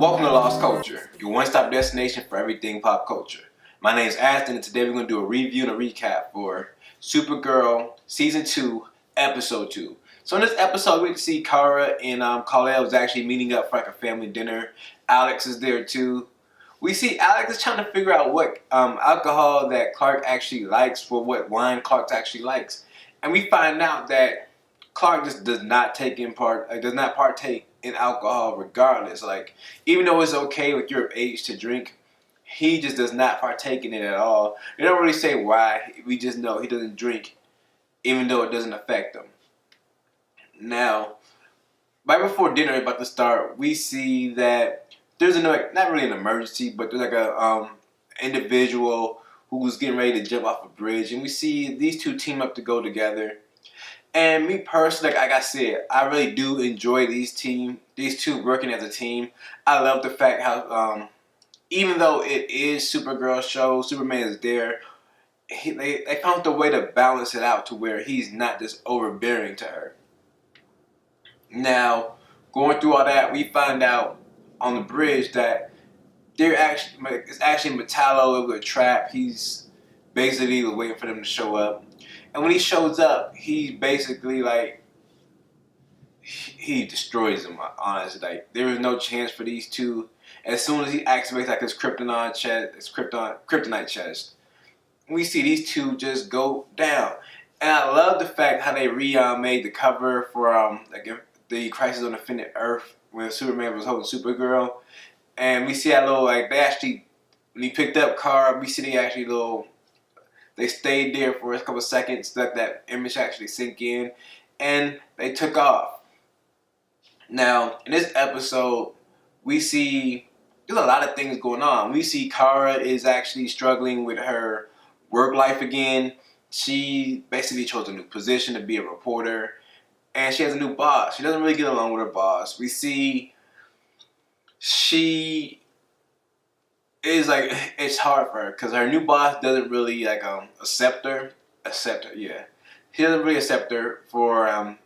Welcome to Lost Culture, your one-stop destination for everything pop culture. My name is Aston, and today we're going to do a review and a recap for Supergirl Season 2, Episode 2. So in this episode, we can see Kara and Kal-El is actually meeting up for like a family dinner. Alex is there too. We see Alex is trying to figure out what alcohol that Clark actually likes, for what wine Clark actually likes. And we find out that Clark just does not partake in alcohol regardless. Like, even though it's okay with your age to drink, he just does not partake in it at all. They don't really say why. We just know he doesn't drink, even though it doesn't affect him. Now, right before dinner about to start, we see that there's not really an emergency, but there's like a individual who's getting ready to jump off a bridge, and we see these two team up to go together. And me personally, like I said, I really do enjoy these two working as a team. I love the fact how, even though it is Supergirl show, Superman is there, they found a way to balance it out to where he's not just overbearing to her. Now, going through all that, we find out on the bridge that it's actually Metallo with a trap. He's basically waiting for them to show up. And when he shows up, he basically he destroys them. Honestly, like there is no chance for these two. As soon as he activates like his kryptonite chest, we see these two just go down. And I love the fact how they made the cover for the Crisis on Infinite Earth when Superman was holding Supergirl, and we see that little they actually when he picked up Kara, we see they stayed there for a couple of seconds, let that image actually sink in, and they took off. Now, in this episode, we see there's a lot of things going on. We see Kara is actually struggling with her work life again. She basically chose a new position to be a reporter, and she has a new boss. She doesn't really get along with her boss. We see it's hard for her because her new boss doesn't really accept her. Yeah. He doesn't really accept her for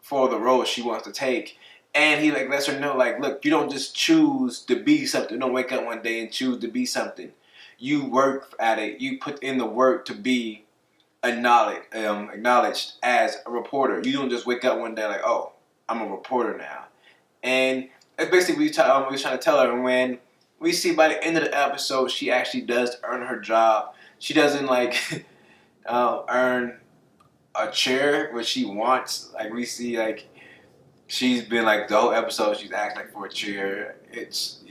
the role she wants to take, and he lets her know look, you don't just choose to be something. You don't wake up one day and choose to be something. You work at it. You put in the work to be acknowledged as a reporter. You don't just wake up one day oh, I'm a reporter now. And that's basically what we're trying to tell her. And when we see by the end of the episode, she actually does earn her job. She doesn't earn a chair what she wants. We see she's been the whole episode she's acting for a chair. It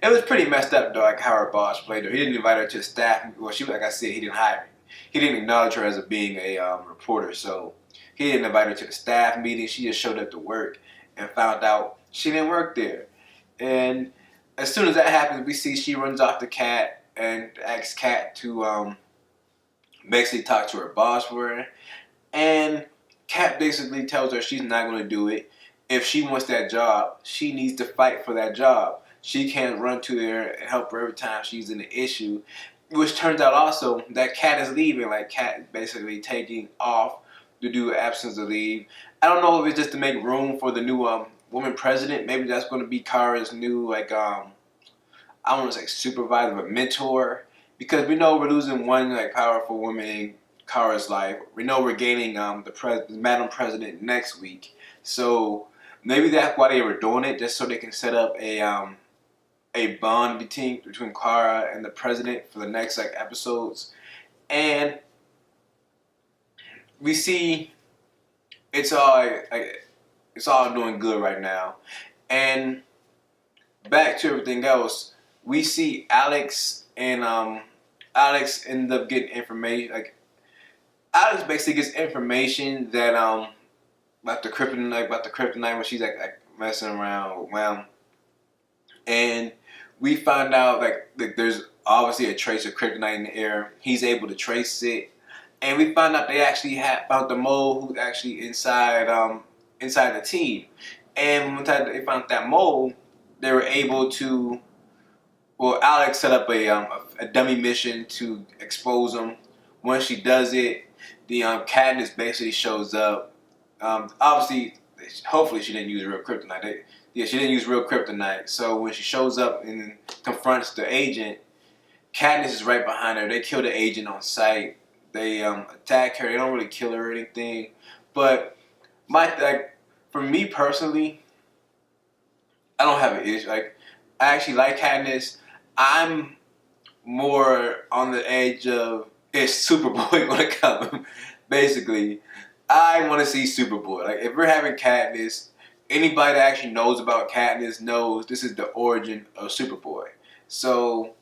was pretty messed up though, how her boss played her. He didn't invite her to the staff. Well, like I said, he didn't hire her. He didn't acknowledge her as being a reporter, so he didn't invite her to the staff meeting. She just showed up to work and found out she didn't work there. And as soon as that happens, we see she runs off to Kat and asks Kat to basically talk to her boss for her. And Kat basically tells her she's not going to do it. If she wants that job, she needs to fight for that job. She can't run to there and help her every time she's in an issue. Which turns out also that Kat is leaving. Kat is basically taking off to do absence of leave. I don't know if it's just to make room for the new woman president. Maybe that's going to be Kara's new I don't want to say supervisor, but mentor, because we know we're losing one powerful woman in Kara's life. We know we're gaining the Madam President next week, so maybe that's why they were doing it, just so they can set up a bond between Kara and the president for the next episodes. And we see it's all doing good right now. And back to everything else, we see Alex and Alex end up getting information. Alex basically gets information that about the kryptonite when she's messing around with Wham. And we find out there's obviously a trace of kryptonite in the air. He's able to trace it, and we find out they actually found the mole who's actually inside the team. And when they found that mole, they were able to. Well, Alex set up a dummy mission to expose him. Once she does it, the Katniss basically shows up. Obviously, hopefully she didn't use real kryptonite. She didn't use real kryptonite. So when she shows up and confronts the agent, Katniss is right behind her. They kill the agent on sight. They attack her. They don't really kill her or anything. But for me personally, I don't have an issue. Like, I actually like Katniss. I'm more on the edge of, is Superboy gonna come? Basically, I want to see Superboy. Like, if we're having Katniss, anybody that actually knows about Katniss knows this is the origin of Superboy. So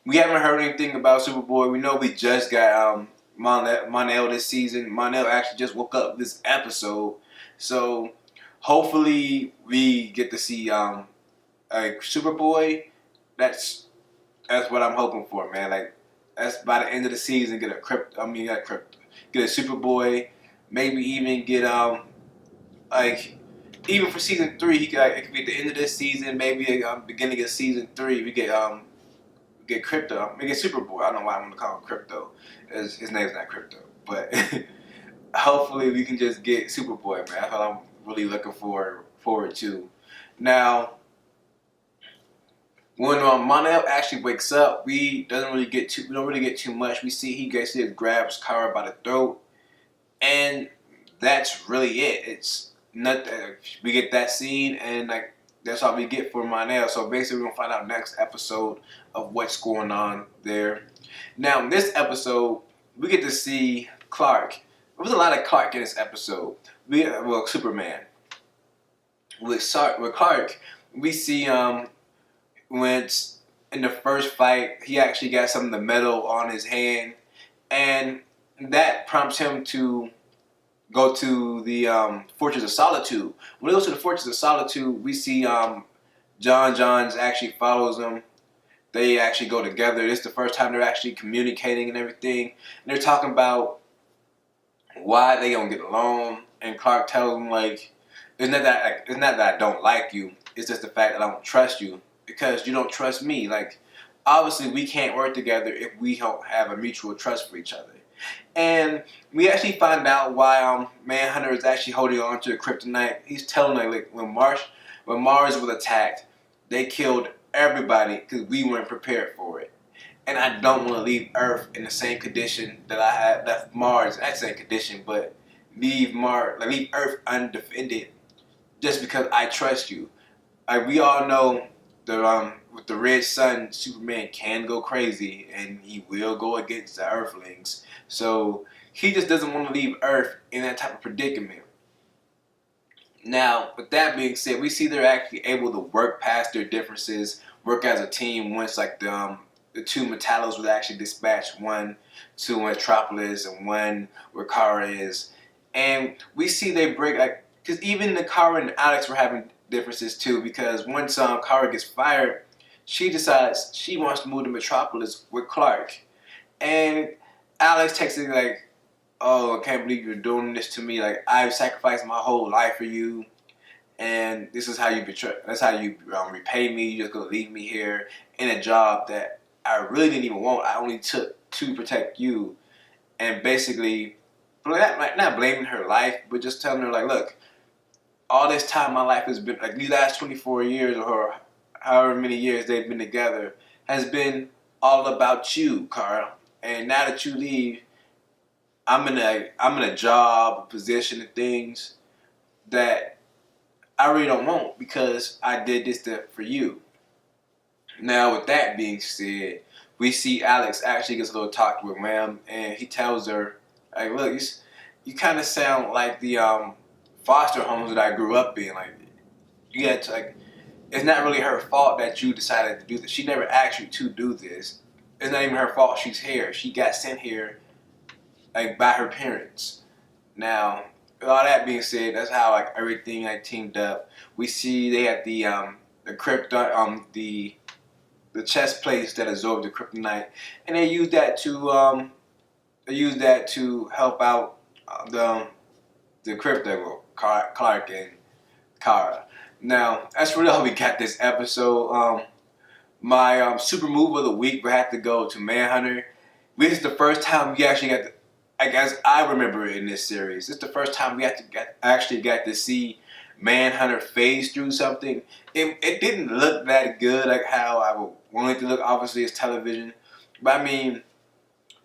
we haven't heard anything about Superboy. We know we just got mon-el this season. Mon-el actually just woke up this episode. So hopefully we get to see like Superboy. That's what I'm hoping for, man. Like, that's by the end of the season, get a get a Superboy. Maybe even get like, even for season 3, it could be at the end of this season. Maybe beginning of season 3, we get Krypto. We get Superboy. I don't know why I'm gonna call him Krypto. His name's not Krypto, but hopefully we can just get Superboy, man. That's what I'm really looking forward to. Now, when mon-el actually wakes up, we don't really get too much. We see he basically grabs Kara by the throat, and that's really it. It's nothing. We get that scene, and like, that's all we get for mon-el. So basically, we're gonna find out next episode of what's going on there. Now, in this episode, we get to see Clark. There was a lot of Clark in this episode. Superman. With Clark, we see when in the first fight, he actually got some of the metal on his hand, and that prompts him to go to the Fortress of Solitude. When he goes to the Fortress of Solitude, we see Johns actually follows him. They actually go together. This is the first time they're actually communicating and everything. And they're talking about why they don't get along. And Clark tells him, like, it's not that I don't like you. It's just the fact that I don't trust you because you don't trust me. Like, obviously we can't work together if we don't have a mutual trust for each other. And we actually find out why Manhunter is actually holding on to the kryptonite. He's telling her, like, when Mars was attacked, they killed everybody because we weren't prepared for it. And I don't want to leave Earth in the same condition that I had left Mars. Not the same condition, but leave Earth undefended just because I trust you. Like, we all know that with the red sun, Superman can go crazy and he will go against the Earthlings. So he just doesn't want to leave Earth in that type of predicament. Now, with that being said, we see they're actually able to work past their differences, work as a team once, like, the two Metallos were actually dispatched, one to Metropolis and one where Kara is. And we see they break, like, because even the Kara and Alex were having differences too, because once Kara gets fired, she decides she wants to move to Metropolis with Clark. And Alex texts her, like, oh, I can't believe you're doing this to me. Like, I've sacrificed my whole life for you, and this is how you repay me. You're just gonna leave me here in a job that I really didn't even want. I only took to protect you, and basically, not blaming her life, but just telling her, like, look, all this time my life has been, like, these last 24 years or however many years they've been together has been all about you, Kara. And now that you leave, I'm in a job, a position, and things that I really don't want because I did this for you. Now, with that being said, we see Alex actually gets a little talk with Ram, and he tells her, like, look, you kind of sound like the foster homes that I grew up in. Like, you had to, like, it's not really her fault that you decided to do this. She never asked you to do this. It's not even her fault she's here. She got sent here, like, by her parents. Now, with all that being said, that's how, like, everything, like, teamed up. We see they had the Krypton, the chest plates that absorb the kryptonite, and they use that to help out the Krypto, Clark and Kara. Now, that's really all we got this episode. My super move of the week would have to go to Manhunter. This is the first time we actually got like as I remember it in this series, it's the first time we actually got to see Manhunter phase through something. It didn't look that good, like how I would want it to look. Obviously, it's television, but I mean,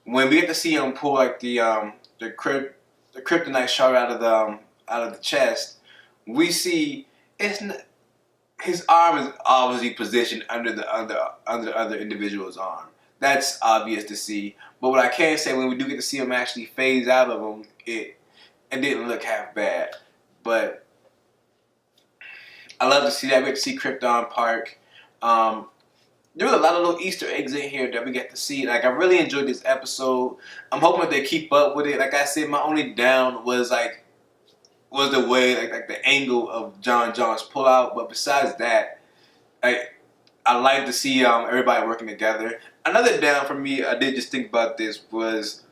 when we get to see him pull like the kryptonite shard out of the chest, we see it's not, his arm is obviously positioned under the other individual's arm. That's obvious to see. But what I can say, when we do get to see him actually phase out of him, it didn't look half bad. But I love to see that. We get to see Krypton Park. There was a lot of little Easter eggs in here that we get to see. Like, I really enjoyed this episode. I'm hoping that they keep up with it. Like I said, my only down was the way like the angle of John's pullout. But besides that, I like to see everybody working together. Another down for me, I did just think about this, was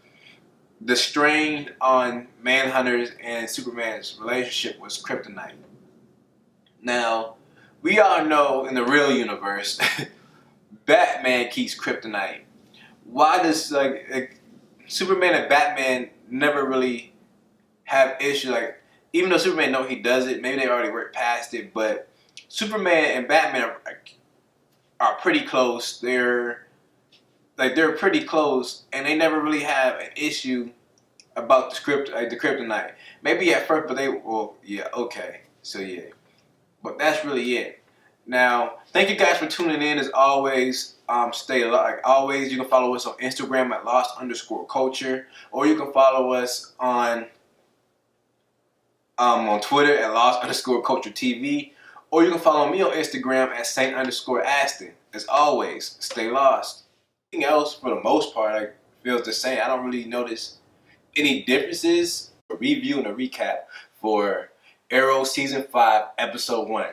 the strain on Manhunter's and Superman's relationship was kryptonite. Now, we all know in the real universe, Batman keeps kryptonite. Why does Superman and Batman never really have issues? Like, even though Superman know he does it, maybe they already worked past it. But Superman and Batman are pretty close. They're pretty close, and they never really have an issue about the kryptonite. Maybe at first, but okay. So yeah, but that's really it. Now, thank you guys for tuning in. As always, like always, you can follow us on Instagram at lost_culture, or you can follow us on Twitter at lost_culture TV, or you can follow me on Instagram at saint_Aston. As always, stay lost. Anything else, for the most part, feels the same. I don't really notice any differences. A review and a recap for Arrow Season 5, Episode 1.